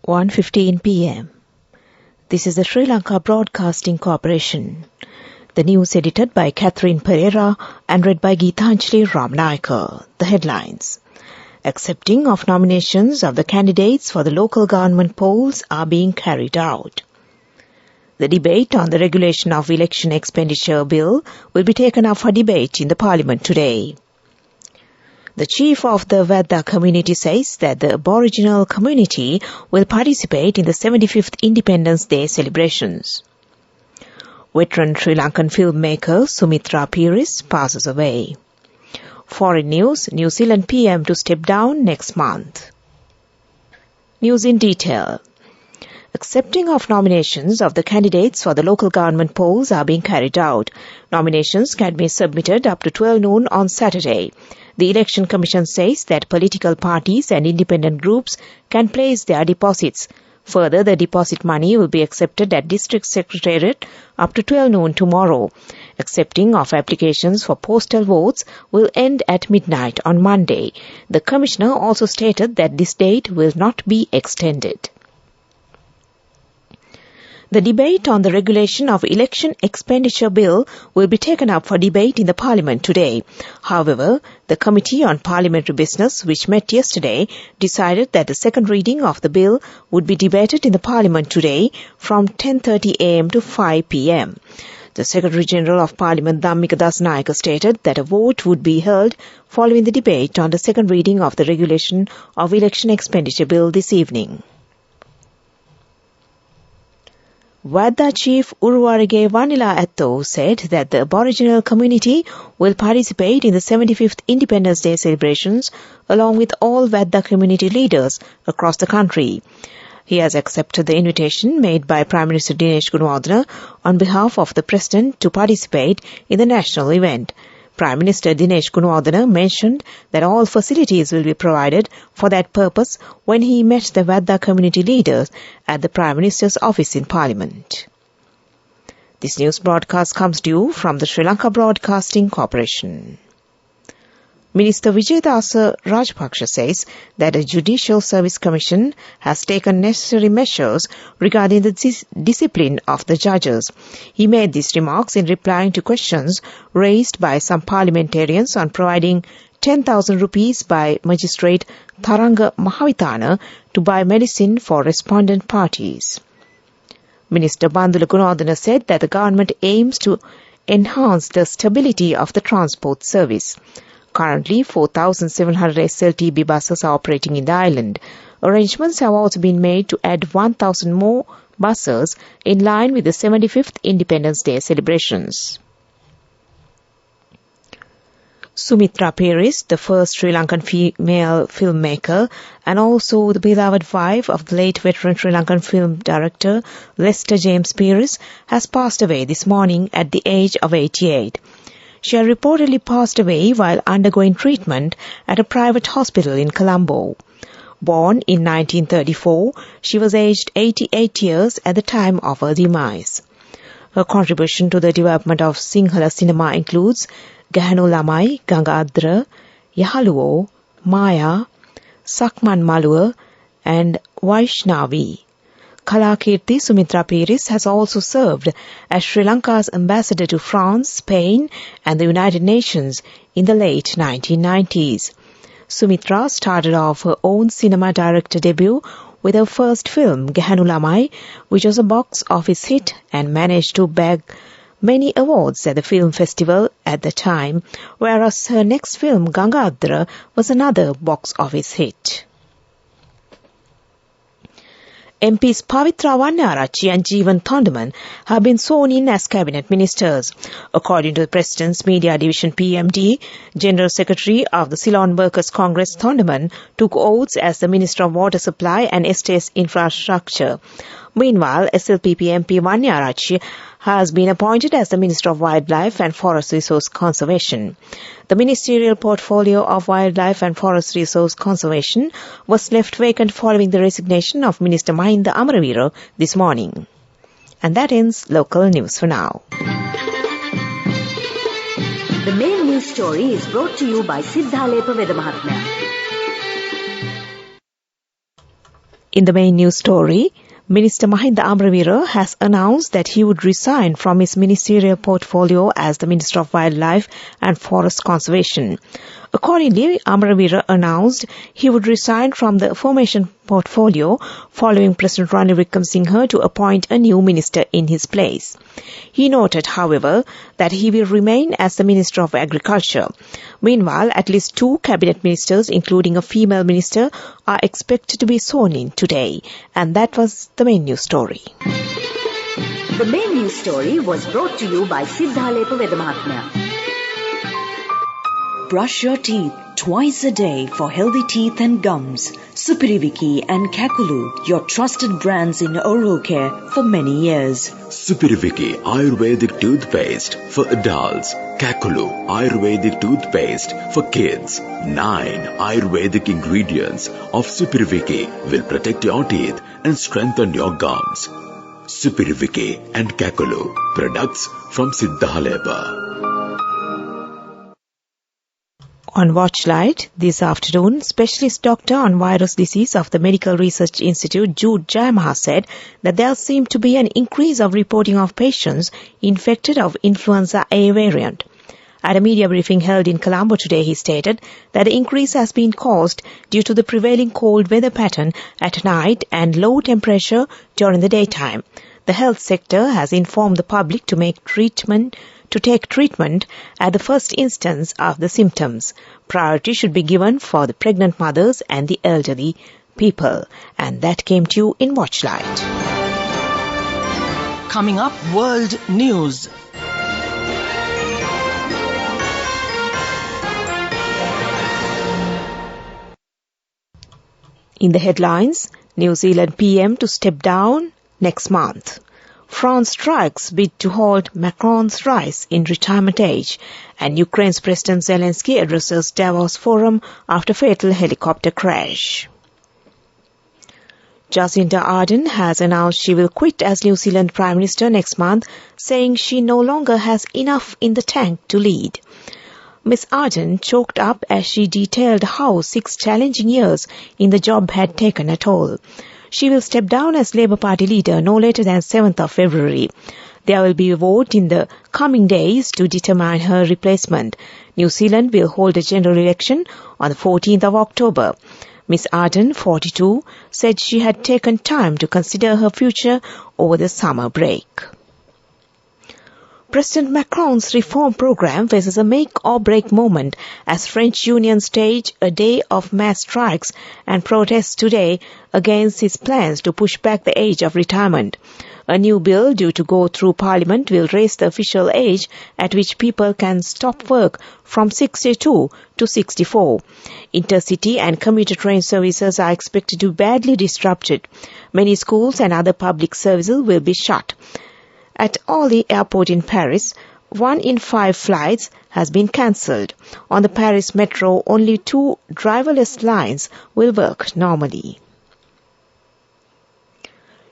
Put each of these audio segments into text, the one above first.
1:15 p.m. This is the Sri Lanka Broadcasting Corporation. The news edited by Catherine Pereira and read by Geethanjali Ramanayaka. The headlines. Accepting of nominations of the candidates for the local government polls are being carried out. The debate on the regulation of election expenditure bill will be taken up for debate in the Parliament today. The chief of the Vadda community says that the Aboriginal community will participate in the 75th Independence Day celebrations. Veteran Sri Lankan filmmaker Sumitra Piris passes away. Foreign news, New Zealand PM to step down next month. News in detail. Accepting of nominations of the candidates for the local government polls are being carried out. Nominations can be submitted up to 12 noon on Saturday. The Election Commission says that political parties and independent groups can place their deposits. Further, the deposit money will be accepted at District Secretariat up to 12 noon tomorrow. Accepting of applications for postal votes will end at midnight on Monday. The Commissioner also stated that this date will not be extended. The debate on the regulation of election expenditure bill will be taken up for debate in the Parliament today. However, the Committee on Parliamentary Business, which met yesterday, decided that the second reading of the bill would be debated in the Parliament today from 10:30 a.m. to 5 p.m. The Secretary-General of Parliament, Dhammika Dasnayaka, stated that a vote would be held following the debate on the second reading of the regulation of election expenditure bill this evening. Vadda Chief Uruwarige Vanila Atto said that the Aboriginal community will participate in the 75th Independence Day celebrations along with all Vadda community leaders across the country. He has accepted the invitation made by Prime Minister Dinesh Gunawardena on behalf of the President to participate in the national event. Prime Minister Dinesh Gunawardena mentioned that all facilities will be provided for that purpose when he met the Vadda community leaders at the Prime Minister's office in Parliament. This news broadcast comes to you from the Sri Lanka Broadcasting Corporation. Minister Vijayadasa Rajapaksa says that a Judicial Service Commission has taken necessary measures regarding the discipline of the judges. He made these remarks in replying to questions raised by some parliamentarians on providing 10,000 rupees by Magistrate Tharanga Mahavithana to buy medicine for respondent parties. Minister Bandula Gunawardena said that the government aims to enhance the stability of the transport service. Currently, 4,700 SLTB buses are operating in the island. Arrangements have also been made to add 1,000 more buses in line with the 75th Independence Day celebrations. Sumitra Piris, the first Sri Lankan female filmmaker and also the beloved wife of the late veteran Sri Lankan film director Lester James Piris, has passed away this morning at the age of 88. She had reportedly passed away while undergoing treatment at a private hospital in Colombo. Born in 1934, she was aged 88 years at the time of her demise. Her contribution to the development of Sinhala cinema includes Gahanu Lamai, Gangadra, Yahaluwo, Maya, Sakman Maluwa, and Vaishnavi. Kalakirti Sumitra Piris has also served as Sri Lanka's ambassador to France, Spain, and the United Nations in the late 1990s. Sumitra started off her own cinema director debut with her first film, Gahanu Lamai, which was a box office hit and managed to bag many awards at the film festival at the time, whereas her next film, Gangadra, was another box office hit. MPs Pavitra Wannarachi and Jeevan Thondaman have been sworn in as cabinet ministers. According to the President's Media Division PMD, General Secretary of the Ceylon Workers Congress Thondaman took oaths as the Minister of Water Supply and Estates Infrastructure. Meanwhile, SLPP MP Wannarachi has been appointed as the Minister of Wildlife and Forest Resource Conservation. The ministerial portfolio of Wildlife and Forest Resource Conservation was left vacant following the resignation of Minister Mahinda Amaravira this morning. And that ends local news for now. The main news story is brought to you by Siddhalepa Veda Mahatmya. In the main news story, Minister Mahinda Amravira has announced that he would resign from his ministerial portfolio as the Minister of Wildlife and Forest Conservation. Accordingly, Amravira announced he would resign from the formation portfolio following President Ranil Wickremesinghe to appoint a new minister in his place. He noted, however, that he will remain as the Minister of Agriculture. Meanwhile, at least 2 cabinet ministers, including a female minister, are expected to be sworn in today. And that was the main news story. The main news story was brought to you by Siddhalepa Vedamahatmya. Brush your teeth twice a day for healthy teeth and gums. Supiriviki and Kakulu, your trusted brands in oral care for many years. Supiriviki Ayurvedic toothpaste for adults. Kakulu Ayurvedic toothpaste for kids. 9 Ayurvedic ingredients of Supiriviki will protect your teeth and strengthen your gums. Supiriviki and Kakulu, products from Siddhalepa. On Watchlight this afternoon, specialist doctor on virus disease of the Medical Research Institute, Jude Jayamaha, said that there seemed to be an increase of reporting of patients infected of influenza A variant. At a media briefing held in Colombo today, he stated that the increase has been caused due to the prevailing cold weather pattern at night and low temperature during the daytime. The health sector has informed the public to take treatment at the first instance of the symptoms. Priority should be given for the pregnant mothers and the elderly people. And that came to you in Watchlight. Coming up, World News. In the headlines, New Zealand PM to step down next month. France strikes bid to halt Macron's rise in retirement age, and Ukraine's President Zelensky addresses Davos Forum after fatal helicopter crash. Jacinda Ardern has announced she will quit as New Zealand Prime Minister next month, saying she no longer has enough in the tank to lead. Ms. Ardern choked up as she detailed how 6 challenging years in the job had taken a toll. She will step down as Labour Party leader no later than 7th of February. There will be a vote in the coming days to determine her replacement. New Zealand will hold a general election on the 14th of October. Ms. Ardern, 42, said she had taken time to consider her future over the summer break. President Macron's reform program faces a make-or-break moment as French unions stage a day of mass strikes and protests today against his plans to push back the age of retirement. A new bill due to go through Parliament will raise the official age at which people can stop work from 62 to 64. Intercity and commuter train services are expected to be badly disrupted. Many schools and other public services will be shut. At Orly Airport in Paris, 1 in 5 flights has been cancelled. On the Paris metro, only 2 driverless lines will work normally.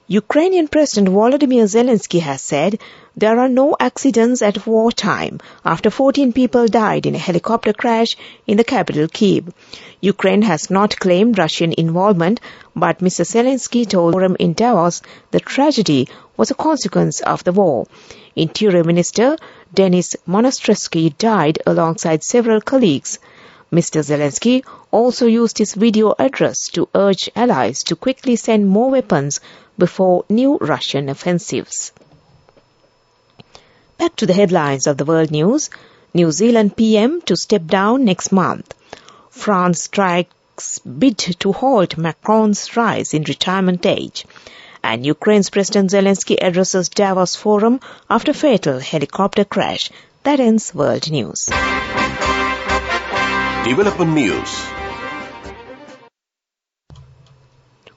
Ukrainian President Volodymyr Zelensky has said there are no accidents at wartime after 14 people died in a helicopter crash in the capital Kyiv. Ukraine has not claimed Russian involvement, but Mr. Zelensky told the forum in Davos the tragedy was a consequence of the war. Interior Minister Denis Monastresky died alongside several colleagues. Mr. Zelensky also used his video address to urge allies to quickly send more weapons before new Russian offensives. Back to the headlines of the world news. New Zealand PM to step down next month. France strikes bid to halt Macron's rise in retirement age. And Ukraine's President Zelensky addresses Davos Forum after fatal helicopter crash. That ends world news. Development news.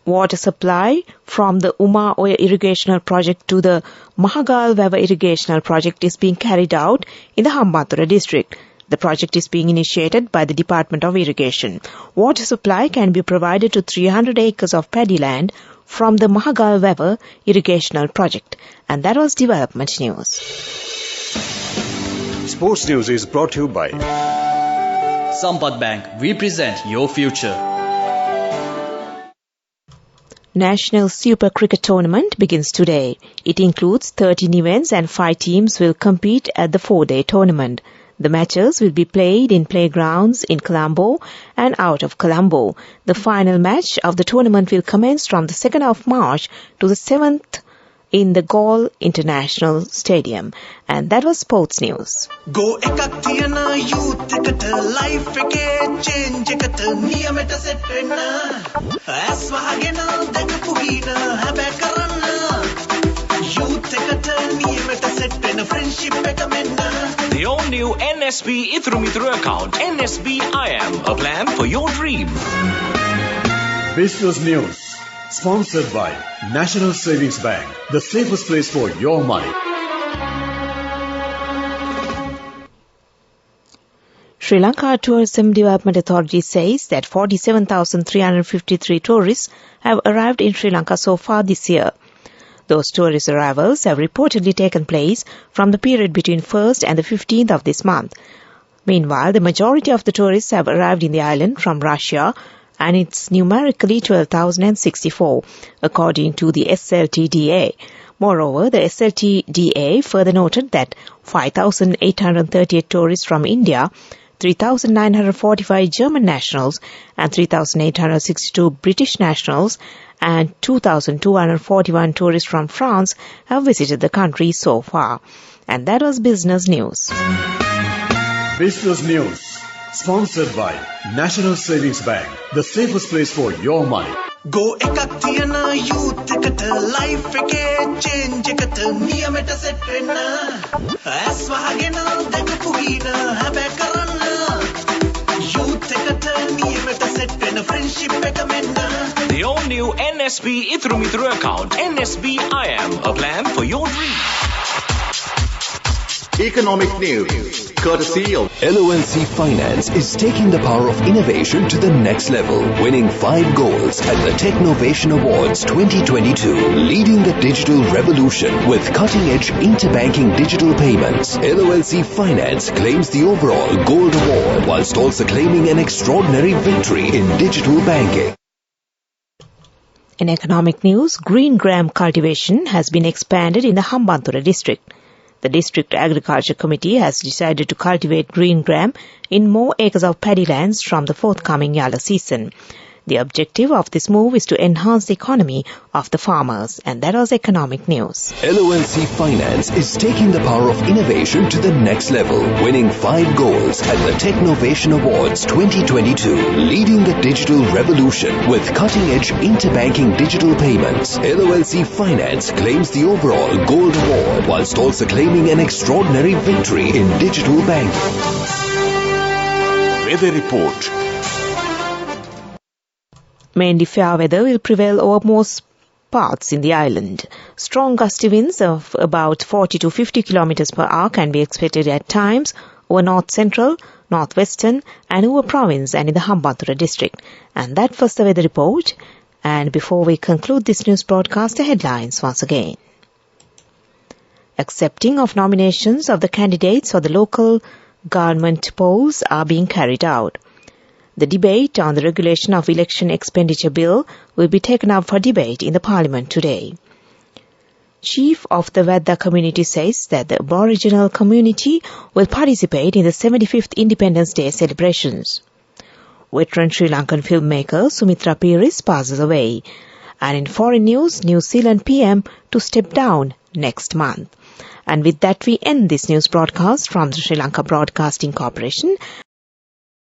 Water supply from the Uma Oya Irrigational Project to the Mahagal Vava Irrigational Project is being carried out in the Hambantota district. The project is being initiated by the Department of Irrigation. Water supply can be provided to 300 acres of paddy land from the Mahagal Vava Irrigational Project. And that was development news. Sports news is brought to you by Sampath Bank. We present your future. National Super Cricket Tournament begins today. It includes 13 events and 5 teams will compete at the 4-day tournament. The matches will be played in playgrounds in Colombo and out of Colombo. The final match of the tournament will commence from the 2nd of March to the 7th in the Galle International Stadium. And that was sports news. Go ekak thiyana youth eකට life එකේ change එකට නියමෙට set වෙන්න ඇස් වහගෙන දැකපු ගීන හැබැ කරන්න youth එකට නියමෙට set වෙන්න friendship එක මෙන්න. The all-new NSB Ithru account, NSB IM, a plan for your dream. Business News. Sponsored by National Savings Bank, the safest place for your money. Sri Lanka Tourism Development Authority says that 47,353 tourists have arrived in Sri Lanka so far this year. Those tourist arrivals have reportedly taken place from the period between 1st and the 15th of this month. Meanwhile, the majority of the tourists have arrived in the island from Russia, and it's numerically 12,064, according to the SLTDA. Moreover, the SLTDA further noted that 5,838 tourists from India, 3,945 German nationals, and 3,862 British nationals, and 2,241 tourists from France have visited the country so far. And that was Business News. Business News. Sponsored by National Savings Bank, the safest place for your money. Go ekak thiyana youth එකට life එකේ change එකට නියමෙට set වෙන්න ඇස් වහගෙන දැකපු ගීන හැබැ කරන්න youth එකට නියමෙට set වෙන්න friendship එක මෙන්න. The all-new NSB Ithru account, NSB IM, a plan for your dream. Economic news, courtesy of LONC Finance is taking the power of innovation to the next level, winning 5 golds at the Technovation Awards 2022, leading the digital revolution with cutting-edge interbanking digital payments. LONC Finance claims the overall gold award whilst also claiming an extraordinary victory in digital banking. In economic news, green gram cultivation has been expanded in the Hambantota district. The District Agriculture Committee has decided to cultivate green gram in more acres of paddy lands from the forthcoming yallow season. The objective of this move is to enhance the economy of the farmers. And that was economic news. LONC Finance is taking the power of innovation to the next level, winning 5 golds at the Technovation Awards 2022, leading the digital revolution with cutting-edge interbanking digital payments. LONC Finance claims the overall gold award whilst also claiming an extraordinary victory in digital banking. Weather report. Mainly fair weather will prevail over most parts in the island. Strong gusty winds of about 40 to 50 kilometers per hour can be expected at times over north central, northwestern and over province and in the Hambantota district. And that was the weather report. And before we conclude this news broadcast, the headlines once again. Accepting of nominations of the candidates for the local government polls are being carried out. The debate on the regulation of election expenditure bill will be taken up for debate in the Parliament today. Chief of the Vadda community says that the Aboriginal community will participate in the 75th Independence Day celebrations. Veteran Sri Lankan filmmaker Sumitra Piris passes away. And in foreign news, New Zealand PM to step down next month. And with that, we end this news broadcast from the Sri Lanka Broadcasting Corporation.